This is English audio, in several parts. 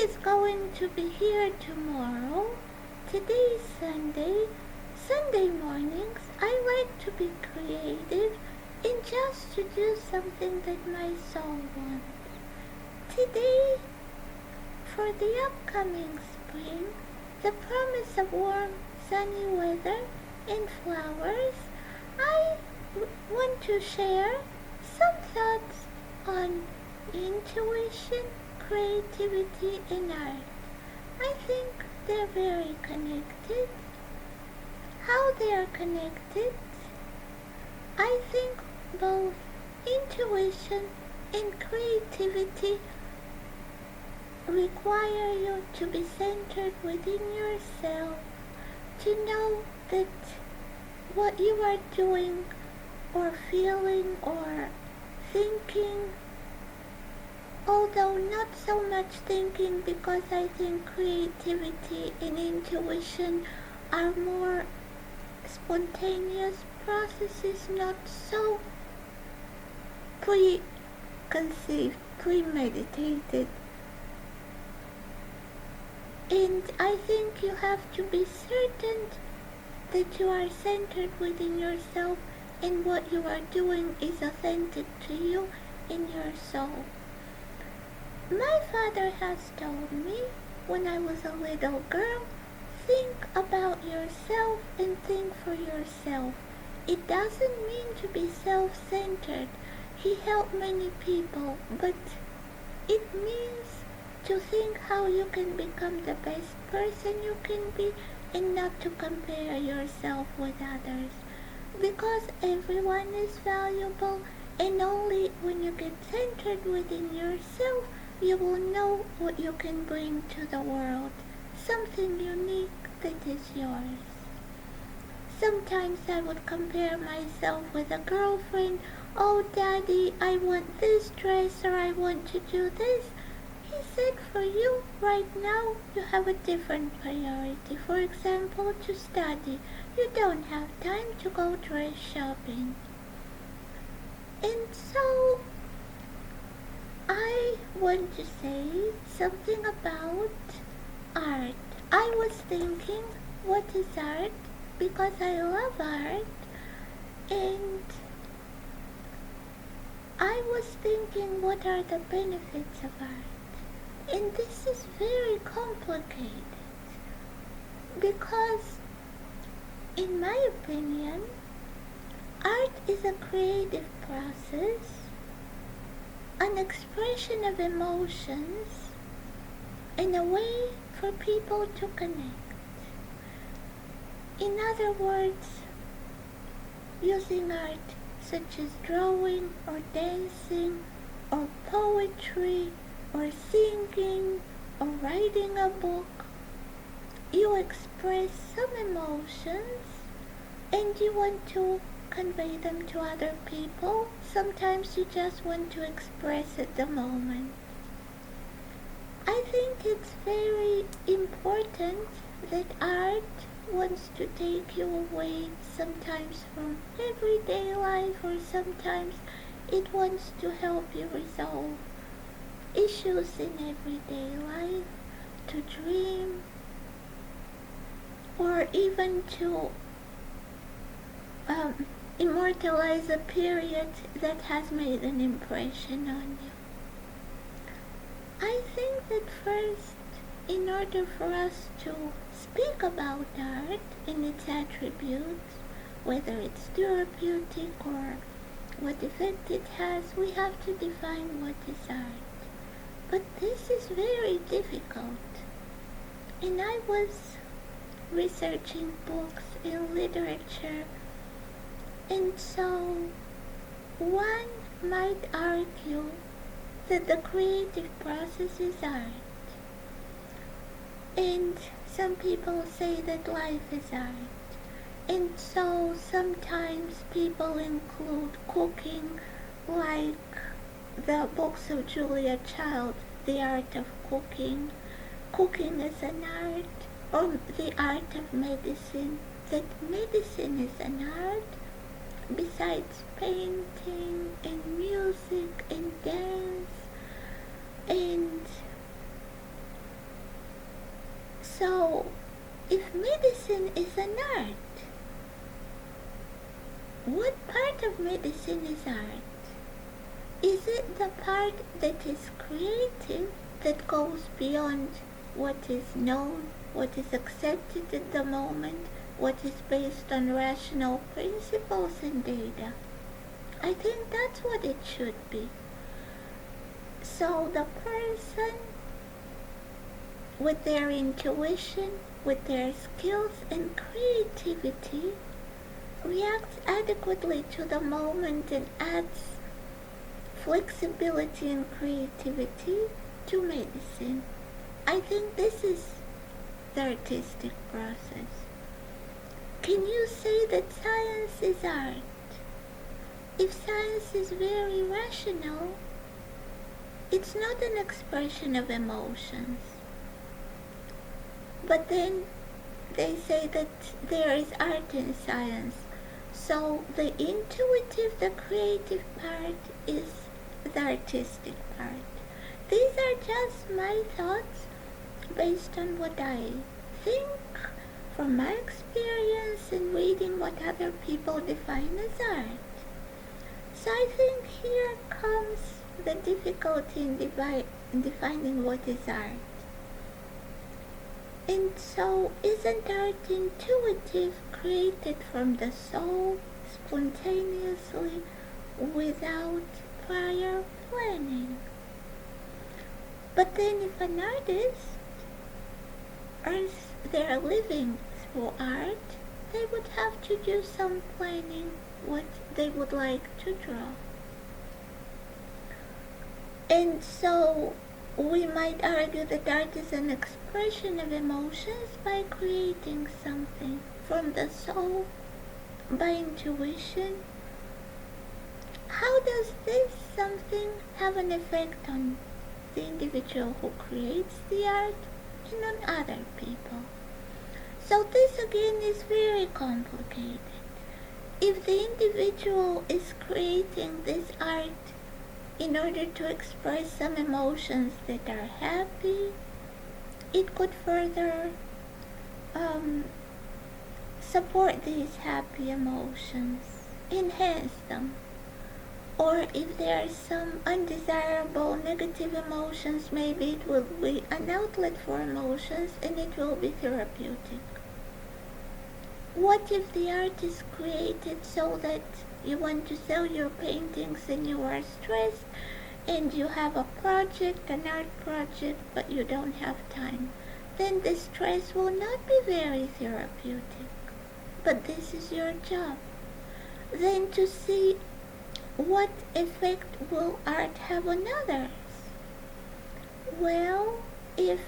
is going to be here tomorrow. Today is Sunday. Sunday mornings, I like to be creative and just to do something that my soul wants. Today, for the upcoming spring, the promise of warm, sunny weather and flowers, I want to share some thoughts on intuition, creativity, and art. I think they're very connected. How they are connected? I think both intuition and creativity require you to be centered within yourself, to know that what you are doing or feeling or thinking, although not so much thinking, because I think creativity and intuition are more spontaneous processes, not so preconceived, premeditated. And I think you have to be certain that you are centered within yourself and what you are doing is authentic to you in your soul. My father has told me when I was a little girl, think about yourself and think for yourself. It doesn't mean to be self-centered. He helped many people, but it means to think how you can become the best person you can be and not to compare yourself with others. Because everyone is valuable, and only when you get centered within yourself, you will know what you can bring to the world, something unique that is yours. Sometimes I would compare myself with a girlfriend. Oh, Daddy, I want this dress or I want to do this. He said for you, right now, you have a different priority. For example, to study. You don't have time to go dress shopping. And so, I want to say something about art. I was thinking, what is art? Because I love art. And I was thinking, what are the benefits of art? And this is very complicated because, in my opinion, art is a creative process, an expression of emotions, and a way for people to connect. In other words, using art such as drawing or dancing or poetry or singing or writing a book, you express some emotions and you want to convey them to other people. Sometimes you just want to express at the moment. I think it's very important that art wants to take you away sometimes from everyday life, or sometimes it wants to help you resolve issues in everyday life, to dream, or even to immortalize a period that has made an impression on you. I think that first, in order for us to speak about art and its attributes, whether it's therapeutic or what effect it has, we have to define what is art. But this is very difficult. And I was researching books and literature, and so one might argue that the creative process is art. And some people say that life is art. And so sometimes people include cooking, like the books of Julia Child, The Art of Cooking. Cooking is an art, or the art of medicine, that medicine is an art, besides painting and music and dance and medicine is art? Is it the part that is creative, that goes beyond what is known, what is accepted at the moment, what is based on rational principles and data? I think that's what it should be. So the person, with their intuition, with their skills and creativity, reacts adequately to the moment and adds flexibility and creativity to medicine. I think this is the artistic process. Can you say that science is art? If science is very rational, it's not an expression of emotions. But then they say that there is art in science. So the intuitive, the creative part is the artistic part. These are just my thoughts based on what I think from my experience in reading what other people define as art. So I think here comes the difficulty in defining what is art. And so, isn't art intuitive, created from the soul, spontaneously, without prior planning? But then if an artist earns their living through art, they would have to do some planning what they would like to draw. And so we might argue that art is an expression of emotions by creating something from the soul, by intuition. How does this something have an effect on the individual who creates the art and on other people? So this again is very complicated. If the individual is creating this art in order to express some emotions that are happy, it could further support these happy emotions, enhance them. Or if there are some undesirable negative emotions, maybe it will be an outlet for emotions and it will be therapeutic. What if the art is created so that you want to sell your paintings and you are stressed and you have a project, an art project, but you don't have time? Then the stress will not be very therapeutic. But this is your job. Then to see what effect will art have on others? Well, if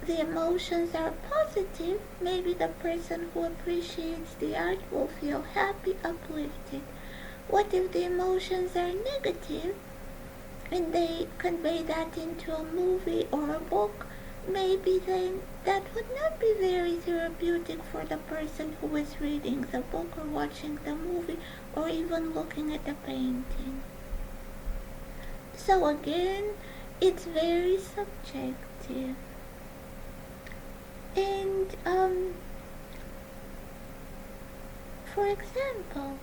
the emotions are positive, maybe the person who appreciates the art will feel happy, uplifted. What if the emotions are negative and they convey that into a movie or a book? Maybe then that would not be very therapeutic for the person who is reading the book or watching the movie or even looking at the painting. So again, it's very subjective. And for example,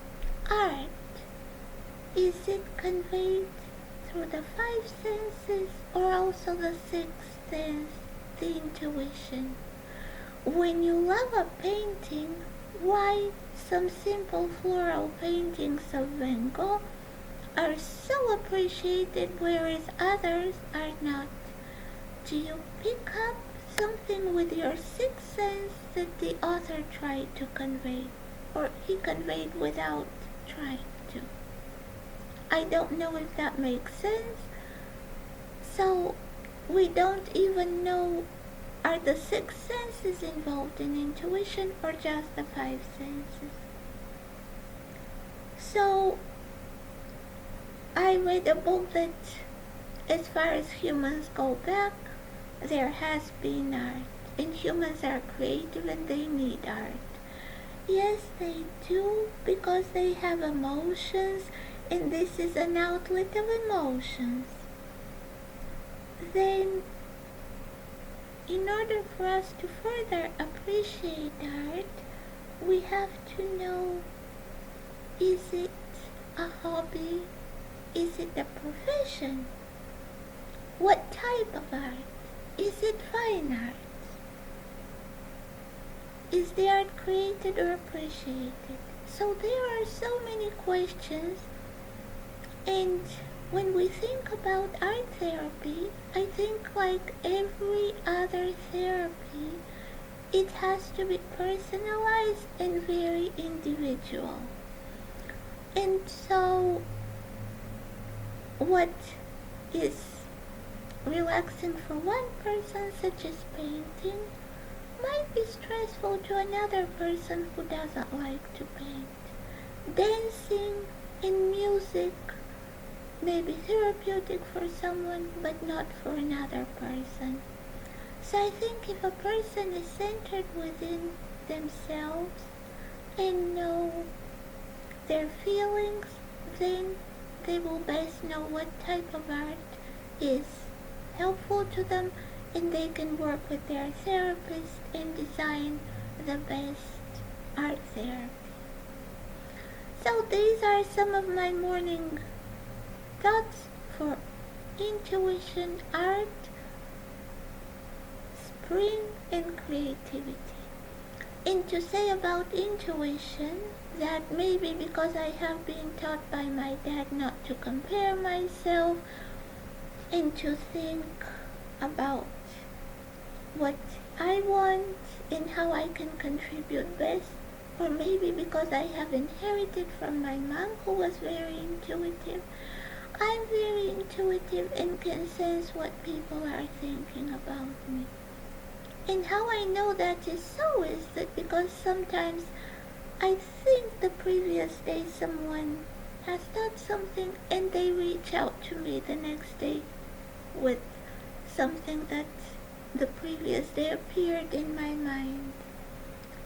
art, is it conveyed through the five senses or also the sixth sense, the intuition? When you love a painting, why some simple floral paintings of Van Gogh are so appreciated whereas others are not? Do you pick up something with your sixth sense that the author tried to convey, or he conveyed without trying to? I don't know if that makes sense. So we don't even know, are the six senses involved in intuition or just the five senses? So I read a book that, as far as humans go back, there has been art, and humans are creative and they need art. Yes, they do, because they have emotions, and this is an outlet of emotions. Then, in order for us to further appreciate art, we have to know, is it a hobby? Is it a profession? What type of art? Is it fine art? Is the art created or appreciated? So there are so many questions, and when we think about art therapy, I think like every other therapy, it has to be personalized and very individual. And so what is relaxing for one person, such as painting, might be stressful to another person who doesn't like to paint. Dancing and music may be therapeutic for someone but not for another person. So I think if a person is centered within themselves and know their feelings, then they will best know what type of art is helpful to them, and they can work with their therapist and design the best art therapy. So these are some of my morning thoughts for intuition, art, spring, and creativity. And to say about intuition, that maybe because I have been taught by my dad not to compare myself and to think about what I want and how I can contribute best, or maybe because I have inherited from my mom who was very intuitive. I'm very intuitive and can sense what people are thinking about me. And how I know that is so is that because sometimes I think the previous day someone has thought something and they reach out to me the next day with something that the previous day appeared in my mind.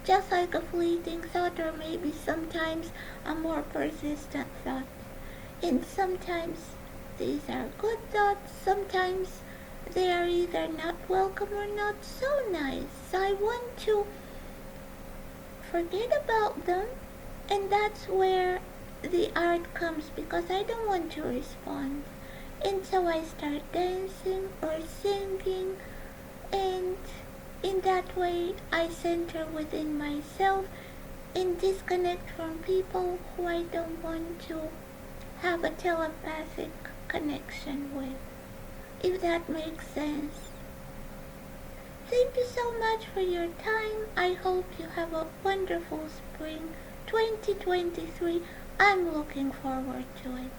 Just like a fleeting thought, or maybe sometimes a more persistent thought. And sometimes these are good thoughts, sometimes they are either not welcome or not so nice. So I want to forget about them, and that's where the art comes, because I don't want to respond. And so I start dancing or singing, and in that way I center within myself and disconnect from people who I don't want to have a telepathic connection with, if that makes sense. Thank you so much for your time. I hope you have a wonderful spring 2023. I'm looking forward to it.